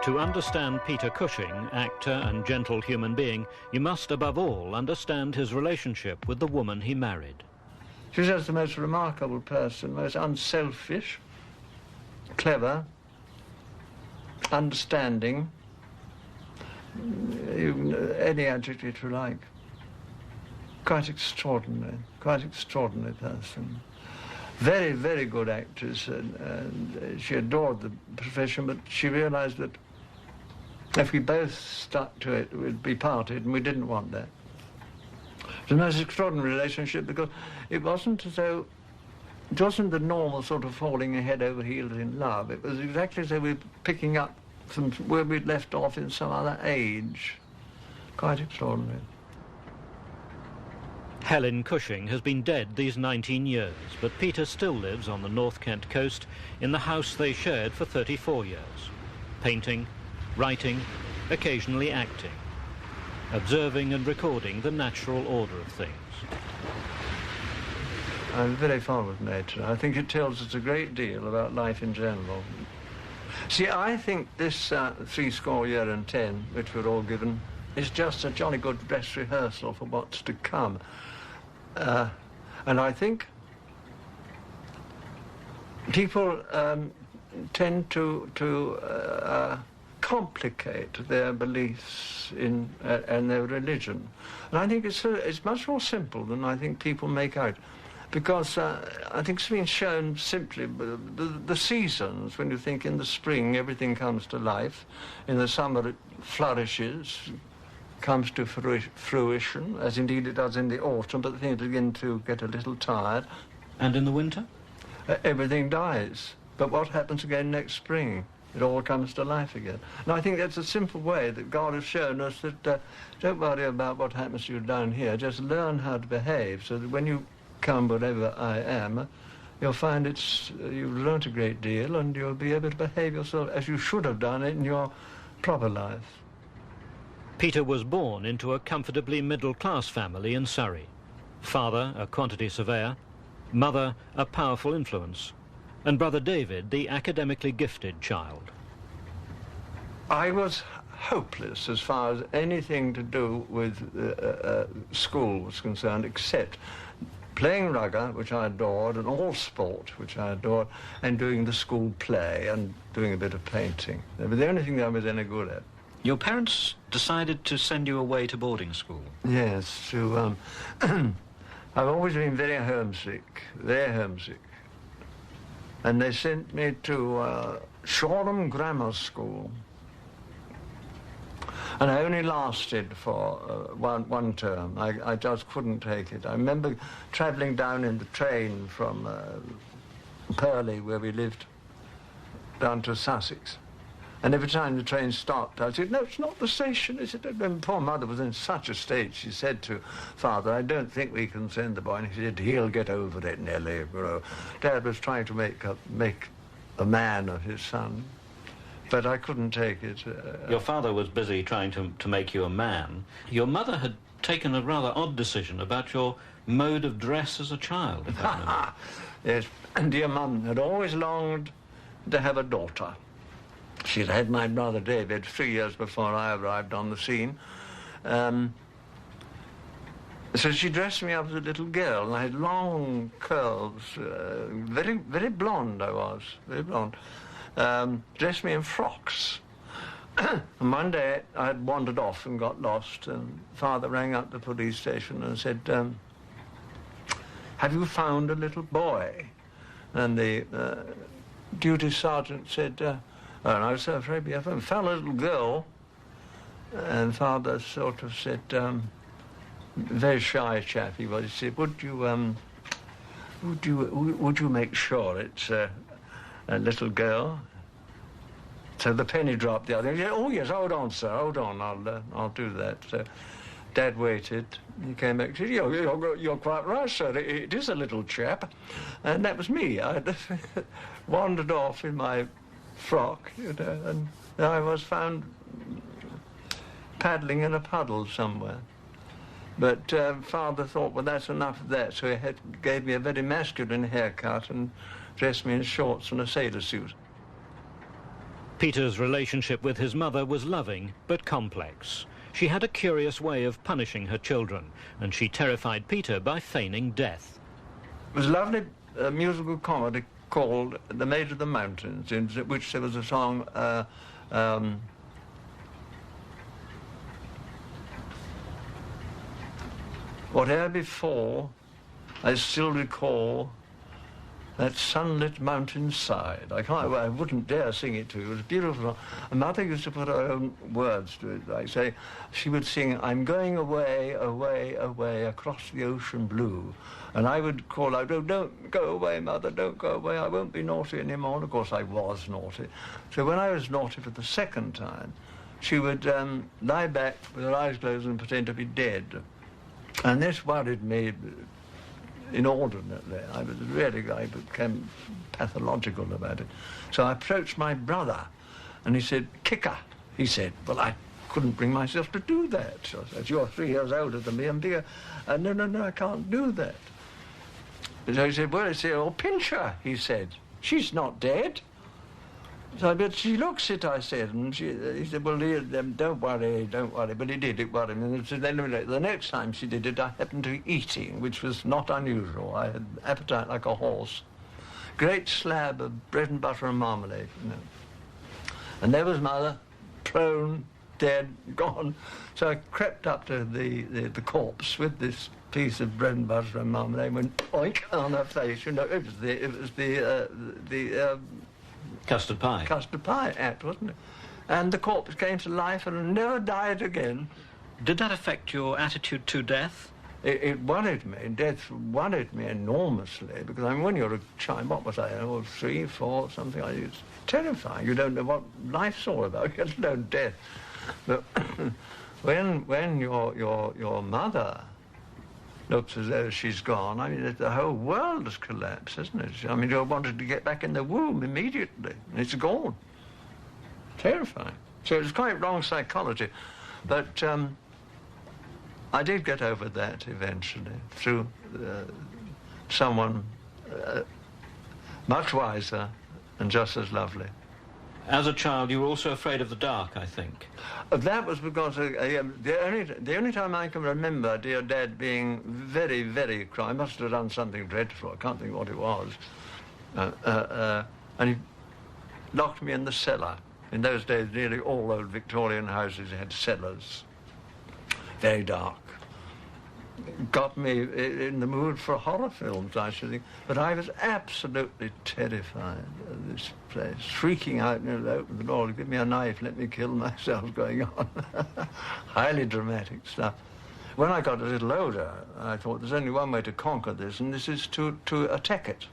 To understand Peter Cushing, actor and gentle human being, you must above all understand his relationship with the woman he married. She was just the most remarkable person, most unselfish, clever, understanding, any adjective you like. Quite extraordinary person. Very, very good actress, and she adored the profession, but she realized that if we both stuck to it, we'd be parted, and we didn't want that. It was a most extraordinary relationship because it wasn't the normal sort of falling head over heels in love. It was exactly as though we were picking up from where we'd left off in some other age. Quite extraordinary. Helen Cushing has been dead these 19 years, but Peter still lives on the North Kent coast in the house they shared for 34 years. Painting, writing, occasionally acting, observing and recording the natural order of things. I'm very fond of nature. I think it tells us a great deal about life in general. See, I think this 70 years and 10, which we're all given, is just a jolly good dress rehearsal for what's to come. And I think people tend to complicate their beliefs in and their religion. And I think it's much more simple than I think people make out. Because I think it's been shown simply, the seasons, when you think in the spring everything comes to life, in the summer it flourishes, comes to fruition, as indeed it does in the autumn, but things begin to get a little tired. And in the winter? Everything dies. But what happens again next spring? It all comes to life again. And I think that's a simple way that God has shown us that don't worry about what happens to you down here, just learn how to behave, so that when you come wherever I am, you'll find you've learnt a great deal and you'll be able to behave yourself as you should have done it in your proper life. Peter was born into a comfortably middle-class family in Surrey. Father, a quantity surveyor, mother, a powerful influence, and brother David, the academically gifted child. I was hopeless as far as anything to do with school was concerned, except playing rugby, which I adored, and all sport, which I adored, and doing the school play and doing a bit of painting. They were the only thing I was any good at. Your parents decided to send you away to boarding school? Yes, I've always been very homesick. And they sent me to Shoreham Grammar School. And I only lasted for one term. I just couldn't take it. I remember travelling down in the train from Purley, where we lived, down to Sussex. And every time the train stopped, I said, "No, it's not the station, is it?" And poor mother was in such a state. She said to Father, "I don't think we can send the boy." And he said, "He'll get over it, Nellie." You know, Dad was trying to make a man of his son. But I couldn't take it. Your father was busy trying to make you a man. Your mother had taken a rather odd decision about your mode of dress as a child, if I remember. Yes, and dear Mum had always longed to have a daughter. She'd had my brother David 3 years before I arrived on the scene. So she dressed me up as a little girl, and I had long curls, very, very blonde I was, very blonde. Dressed me in frocks. And one day I had wandered off and got lost, and Father rang up the police station and said, "Have you found a little boy?" And the duty sergeant said, "Oh, and I was so afraid we found a little girl." And Father sort of said, very shy chap he was, he said, would you make sure it's a little girl?" So the penny dropped the other. He said, "Oh yes, hold on, sir, hold on, I'll do that." So Dad waited. He came back and said, "You're quite right, sir. It is a little chap," and that was me. I wandered off in my frock, and I was found paddling in a puddle somewhere. But Father thought, well, that's enough of that, so he gave me a very masculine haircut and dressed me in shorts and a sailor suit. Peter's relationship with his mother was loving but complex. She had a curious way of punishing her children, and she terrified Peter by feigning death. It was a lovely musical comedy called The Maid of the Mountains, in which there was a song, whatever before, I still recall that sunlit mountainside. I wouldn't dare sing it to you. It was beautiful. And Mother used to put her own words to it. Like say, she would sing, I'm going away, away, away, across the ocean blue. And I would call out, oh, don't go away, Mother, don't go away, I won't be naughty anymore. And of course, I was naughty. So when I was naughty for the second time, she would lie back with her eyes closed and pretend to be dead. And this worried me inordinately. I became pathological about it. So I approached my brother, and he said, kick her. He said, well, I couldn't bring myself to do that. So I said, you're 3 years older than me and bigger. No, I can't do that. So he said, well, oh, pinch her, he said. She's not dead. So, but she looks it, I said, and he said, well, don't worry, but he did, it worried him. And so then the next time she did it, I happened to be eating, which was not unusual. I had appetite like a horse. Great slab of bread and butter and marmalade, you know. And there was Mother, prone, dead, gone. So I crept up to the corpse with this piece of bread and butter and marmalade and went oink on her face. You know, it was the Custard pie. Custard pie act, wasn't it? And the corpse came to life and never died again. Did that affect your attitude to death? It worried me. Death worried me enormously because, I mean, when you're a child, what was I, 3, 4, something like that, it's terrifying. You don't know what life's all about, let alone death. But when your mother looks as though she's gone, I mean, the whole world has collapsed, hasn't it? I mean, you wanted to get back in the womb immediately, and it's gone. Terrifying. So it's quite wrong psychology. But I did get over that eventually through someone much wiser and just as lovely. As a child, you were also afraid of the dark, I think. That was because the only time I can remember dear Dad being very, very cry, he must have done something dreadful, I can't think what it was, and he locked me in the cellar. In those days, nearly all old Victorian houses had cellars, very dark. Got me in the mood for horror films, I should think. But I was absolutely terrified of this place, shrieking out, you know, open the door, give me a knife, let me kill myself, going on. Highly dramatic stuff. When I got a little older, I thought there's only one way to conquer this, and this is to attack it.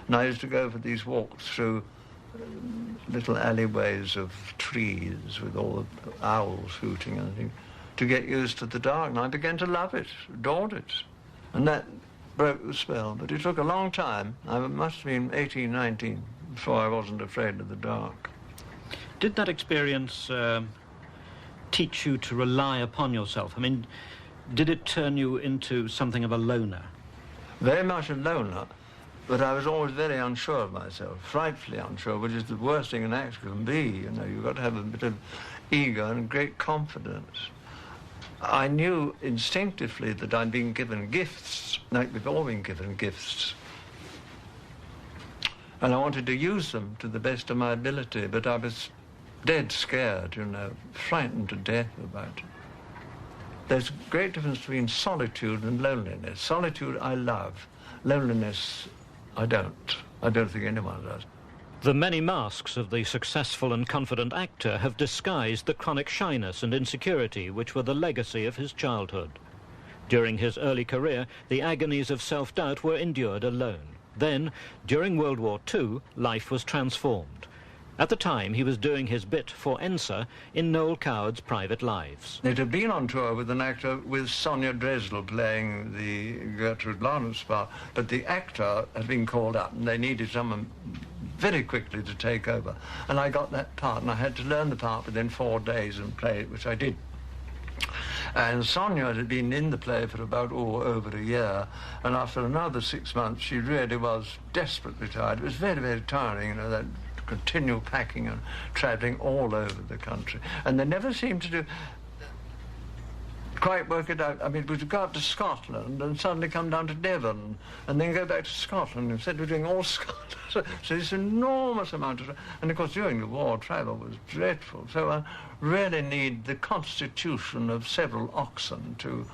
And I used to go for these walks through little alleyways of trees with all the owls hooting and things, to get used to the dark, and I began to love it, adored it. And that broke the spell, but it took a long time. I must have been 18, 19, before I wasn't afraid of the dark. Did that experience teach you to rely upon yourself? I mean, did it turn you into something of a loner? Very much a loner, but I was always very unsure of myself, frightfully unsure, which is the worst thing an actor can be. You know, you've got to have a bit of ego and great confidence. I knew instinctively that I'd been given gifts, like we've all been given gifts. And I wanted to use them to the best of my ability, but I was dead scared, you know, frightened to death about it. There's a great difference between solitude and loneliness. Solitude I love. Loneliness I don't. I don't think anyone does. The many masks of the successful and confident actor have disguised the chronic shyness and insecurity which were the legacy of his childhood. During his early career, the agonies of self-doubt were endured alone. Then, during World War II, life was transformed. At the time, he was doing his bit for Enser in Noel Coward's Private Lives. They'd have been on tour with an actor, with Sonia Dresdel playing the Gertrude Lawrence part, but the actor had been called up and they needed someone very quickly to take over. And I got that part, and I had to learn the part within 4 days and play it, which I did. And Sonia had been in the play for about over a year, and after another 6 months she really was desperately tired. It was very, very tiring, you know, that continue packing and travelling all over the country. And they never seemed to quite work it out. I mean, we'd go up to Scotland and suddenly come down to Devon and then go back to Scotland instead of doing all Scotland. So this enormous amount of... And of course, during the war, travel was dreadful. So I really need the constitution of several oxen to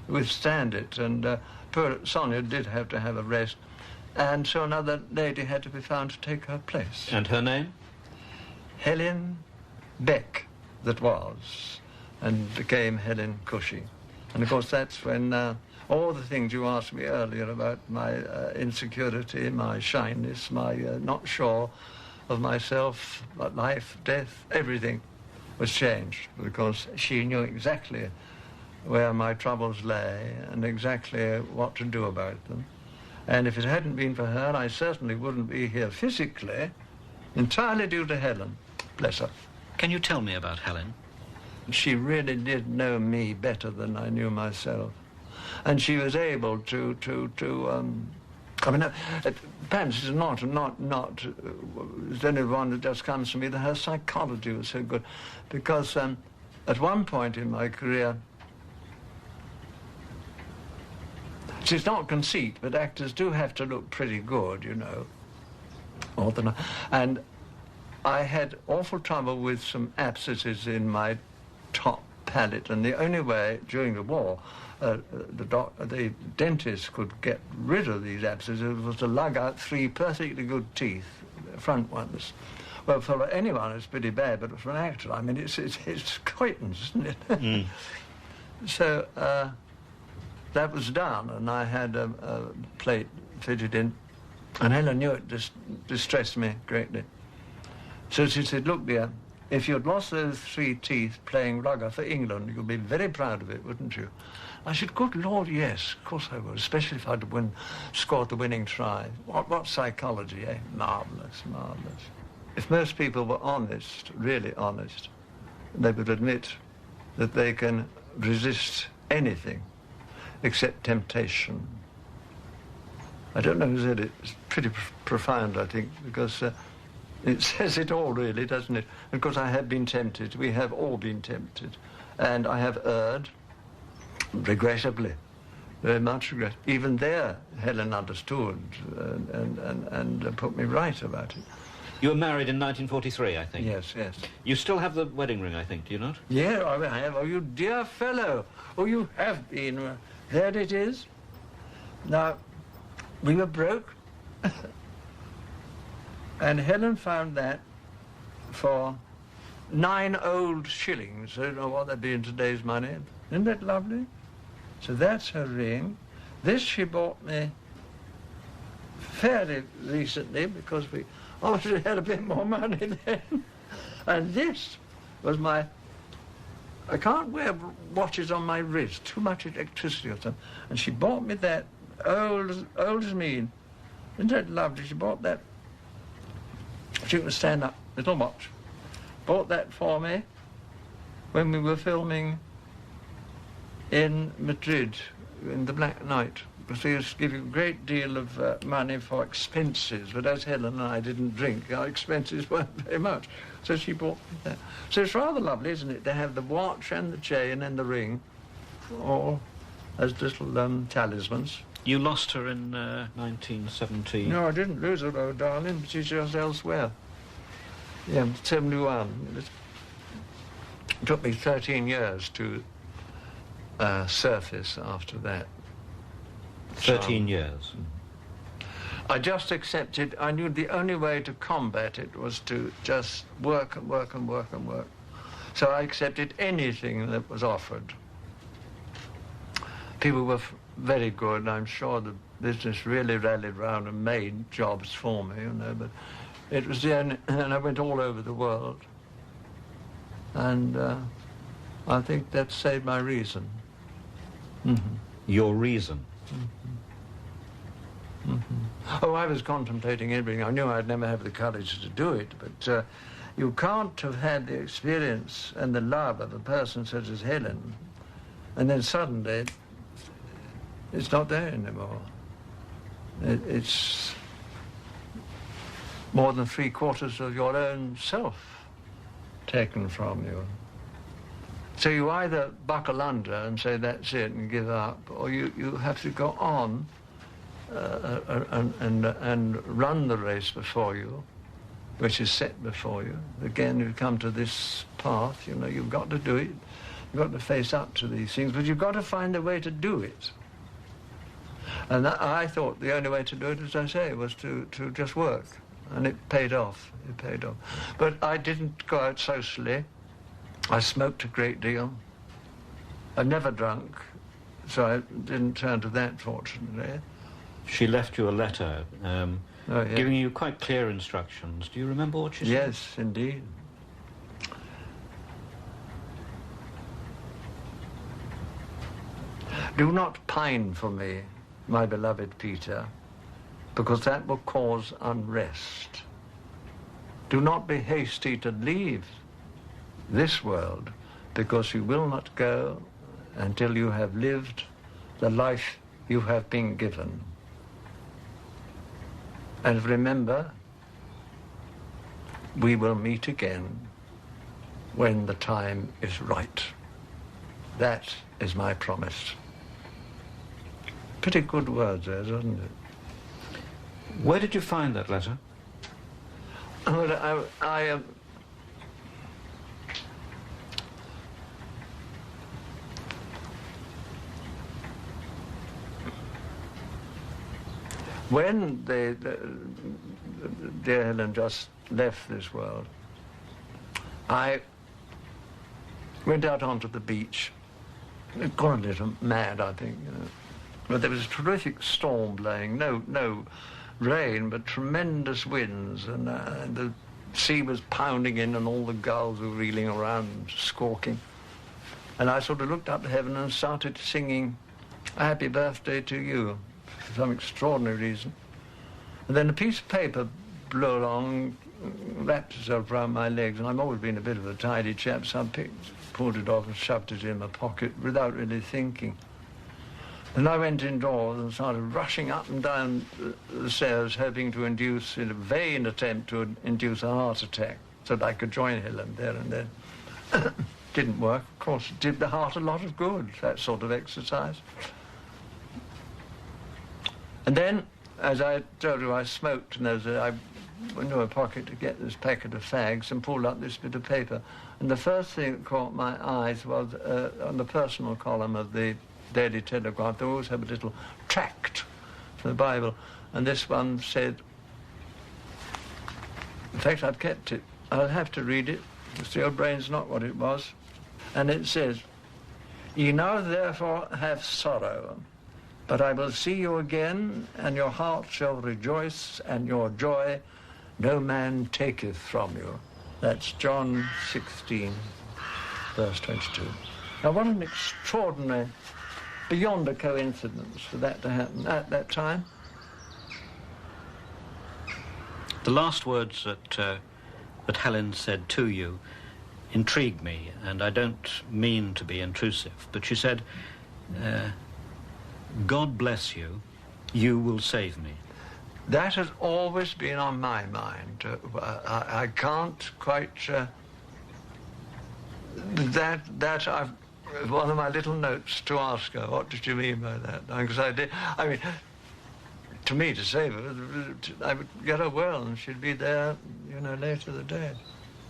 withstand it. And poor Sonia did have to have a rest. And so another lady had to be found to take her place. And her name? Helen Beck, that was, and became Helen Cushing. And of course that's when all the things you asked me earlier about my insecurity, my shyness, my not sure of myself, life, death, everything was changed, because she knew exactly where my troubles lay and exactly what to do about them. And if it hadn't been for her, I certainly wouldn't be here physically, entirely due to Helen. Bless her. Can you tell me about Helen? She really did know me better than I knew myself. And she was able to I mean, perhaps it's not it's only one that just comes to me, that her psychology was so good. Because at one point in my career, it's not conceit, but actors do have to look pretty good, you know. And I had awful trouble with some abscesses in my top palate, and the only way during the war the dentist could get rid of these abscesses was to lug out 3 perfectly good teeth, front ones. Well, for anyone it's pretty bad, but for an actor, I mean, it's coitons, isn't it? Mm. So that was done, and I had a plate fitted in, and Helen knew it distressed me greatly. So she said, "Look, dear, if you'd lost those 3 teeth playing rugger for England, you'd be very proud of it, wouldn't you?" I said, "Good Lord, yes, of course I would, especially if I'd scored the winning try." What psychology, eh? Marvellous, marvellous. If most people were honest, really honest, they would admit that they can resist anything except temptation. I don't know who said it. It's pretty profound, I think, because it says it all, really, doesn't it? Of course, I have been tempted. We have all been tempted. And I have erred, regrettably, very much regret. Even there, Helen understood and put me right about it. You were married in 1943, I think. Yes, yes. You still have the wedding ring, I think, do you not? Yeah, I have. Oh, you dear fellow. Oh, you have been. There it is. Now, we were broke. And Helen found that for 9 old shillings. I don't know what that'd be in today's money. Isn't that lovely? So that's her ring. This she bought me fairly recently, because we obviously had a bit more money then. And this was my... I can't wear watches on my wrist, too much electricity or something. And she bought me that, old as me. Isn't that lovely? She bought that. She can stand up, little watch. Bought that for me when we were filming in Madrid, in the Black Night, because they used to give you a great deal of money for expenses, but as Helen and I didn't drink, our expenses weren't very much. So she bought me that. So it's rather lovely, isn't it, to have the watch and the chain and the ring, all as little talismans. You lost her in 1970. No, I didn't lose her, oh darling, but she's just elsewhere. Yeah, 71. It took me 13 years to surface after that. 13 years? I just accepted, I knew the only way to combat it was to just work and work and work and work. So I accepted anything that was offered. People were very good. I'm sure the business really rallied round and made jobs for me, you know, but it was the only, and I went all over the world. And I think that saved my reason. Mm-hmm. Your reason? Mm-hmm. Mm-hmm. Oh, I was contemplating everything. I knew I'd never have the courage to do it, but you can't have had the experience and the love of a person such as Helen, and then suddenly it's not there anymore. It's more than 3/4 of your own self taken from you. So you either buckle under and say that's it and give up, or you have to go on and run the race before you, which is set before you. Again, you come to this path, you know, you've got to do it. You've got to face up to these things, but you've got to find a way to do it. And I thought the only way to do it, as I say, was to just work. And it paid off. It paid off. But I didn't go out socially. I smoked a great deal. I never drunk, so I didn't turn to that, fortunately. She left you a letter Oh, yeah. giving you quite clear instructions. Do you remember what she said? Yes, indeed. Do not pine for me, my beloved Peter, because that will cause unrest. Do not be hasty to leave this world, because you will not go until you have lived the life you have been given. And remember, we will meet again when the time is right. That is my promise. Pretty good words there, isn't it? Where did you find that letter? Well, when dear Helen just left this world, I went out onto the beach. It got a little mad, I think, you know. But there was a terrific storm blowing, no rain, but tremendous winds, and the sea was pounding in and all the gulls were reeling around, squawking. And I sort of looked up to heaven and started singing Happy Birthday to You for some extraordinary reason. And then a piece of paper blew along, wrapped itself around my legs, and I've always been a bit of a tidy chap, so I pulled it off and shoved it in my pocket without really thinking. And I went indoors and started rushing up and down the stairs, hoping to induce, in a vain attempt to induce a heart attack, so that I could join Helen there and then. Didn't work. Of course, it did the heart a lot of good, that sort of exercise. And then, as I told you, I smoked, and I went into my pocket to get this packet of fags and pulled up this bit of paper. And the first thing that caught my eyes was on the personal column of the Daily Telegraph. They always have a little tract from the Bible, and this one said, in fact, I've kept it. I'll have to read it, because the old brain's not what it was. And it says, "Ye now therefore have sorrow, but I will see you again, and your heart shall rejoice, and your joy no man taketh from you." That's John 16, verse 22. Now, what an extraordinary, beyond a coincidence for that to happen at that time. The last words that Helen said to you intrigued me, and I don't mean to be intrusive, but she said, "God bless you, you will save me." That has always been on my mind. I can't quite... that I've... One of my little notes to ask her, what did you mean by that? Because I mean, to me, to save her, I would get her well and she'd be there, you know, later the day.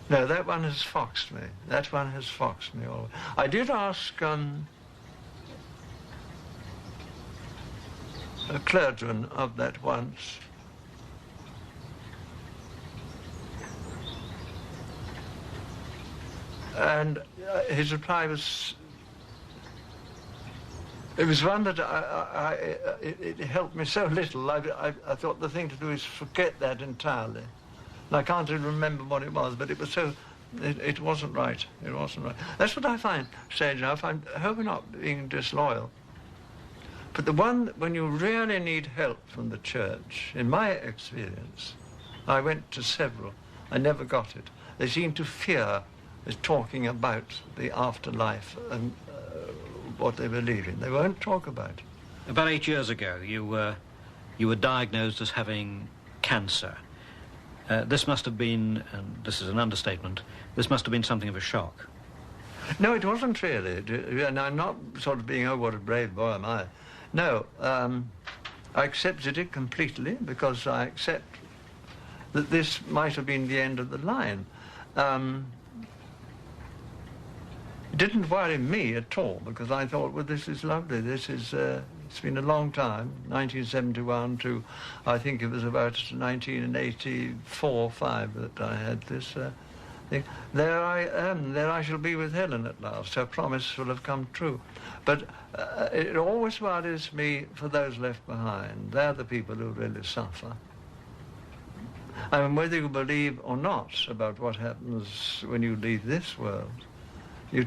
No, that one has foxed me. That one has foxed me always. I did ask a clergyman of that once. And his reply was... It was one that it helped me so little. I thought the thing to do is forget that entirely. And I can't even remember what it was, but it was so... It wasn't right. It wasn't right. That's what I find strange enough. I hope we're not being disloyal. But the one, when you really need help from the church, in my experience, I went to several. I never got it. They seem to fear talking about the afterlife and what they believe in. They won't talk about it. About 8 years ago, you were diagnosed as having cancer. This must have been, and this is an understatement, this must have been something of a shock. No, it wasn't really. And I'm not sort of being, oh, what a brave boy am I. No, I accepted it completely because I accept that this might have been the end of the line. It didn't worry me at all because I thought, well, this is lovely. This is, it's been a long time, 1971 to, I think it was about 1984-5 that I had this thing. There I am, there I shall be with Helen at last. Her promise will have come true. But it always worries me for those left behind. They're the people who really suffer. I mean, whether you believe or not about what happens when you leave this world, you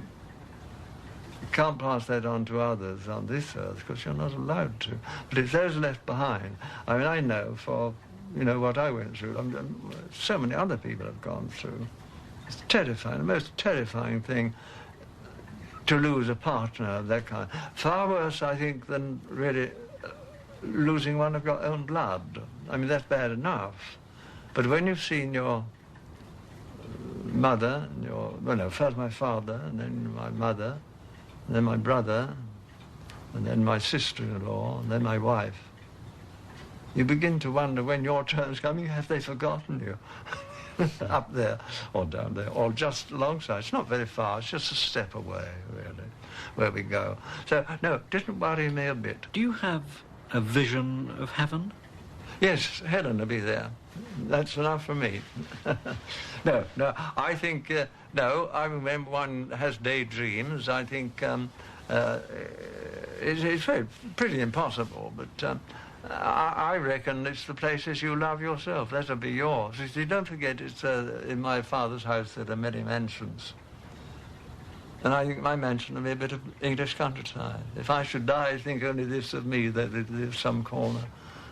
can't pass that on to others on this earth because you're not allowed to. But it's those left behind. I mean, I know for, you know, what I went through. So many other people have gone through. It's terrifying, the most terrifying thing to lose a partner of that kind. Far worse, I think, than really losing one of your own blood. I mean, that's bad enough. But when you've seen your mother, and well, no, first my father, and then my mother, and then my brother, and then my sister-in-law, and then my wife, you begin to wonder when your turn's coming, have they forgotten you? Up there, or down there, or just alongside. It's not very far, it's just a step away, really, where we go. So, no, it didn't worry me a bit. Do you have a vision of heaven? Yes, Helen will be there. That's enough for me. No, I think, no, I remember one has daydreams. I think it's pretty impossible, but I reckon it's the places you love yourself. That'll be yours. You see, don't forget, it's in my father's house there are many mansions. And I think my mansion will be a bit of English countryside. If I should die, think only this of me, that it is some corner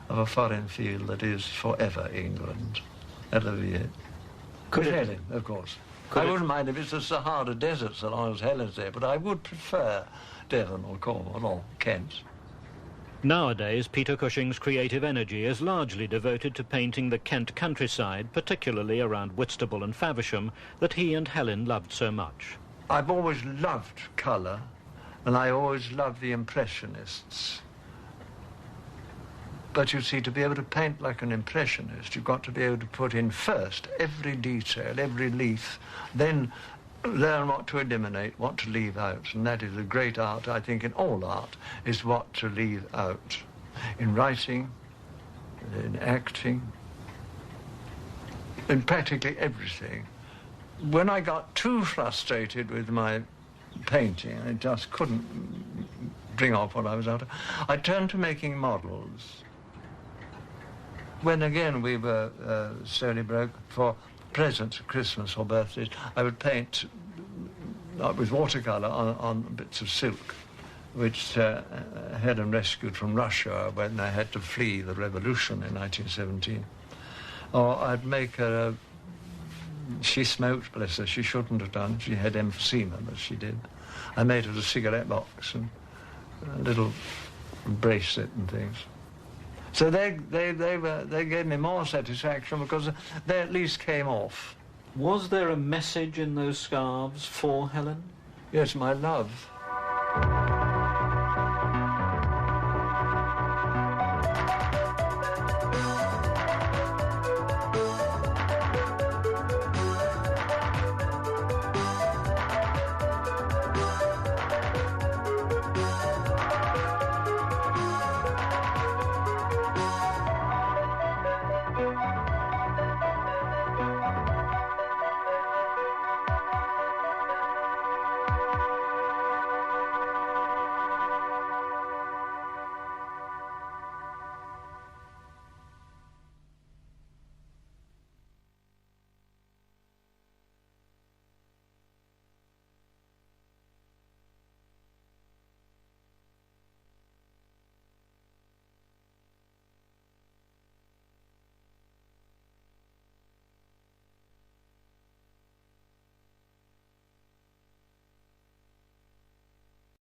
of a foreign field that is forever England. That'll be it. With Helen, of course. I wouldn't mind if it's the Sahara Desert so long as Helen's there, but I would prefer Devon or Cornwall or Kent. Nowadays, Peter Cushing's creative energy is largely devoted to painting the Kent countryside, particularly around Whitstable and Faversham, that he and Helen loved so much. I've always loved colour, and I always loved the Impressionists. But you see, to be able to paint like an impressionist, you've got to be able to put in first every detail, every leaf, then learn what to eliminate, what to leave out. And that is a great art, I think, in all art, is what to leave out. In writing, in acting, in practically everything. When I got too frustrated with my painting, I just couldn't bring off what I was after, I turned to making models. When again we were slowly broke for presents, Christmas or birthdays, I would paint with watercolour on bits of silk, which Helen rescued from Russia when they had to flee the revolution in 1917. Or I'd make her, she smoked, bless her, she shouldn't have done, she had emphysema, but she did. I made her a cigarette box and a little bracelet and things. So they gave me more satisfaction because they at least came off. Was there a message in those scarves for Helen? Yes, my love.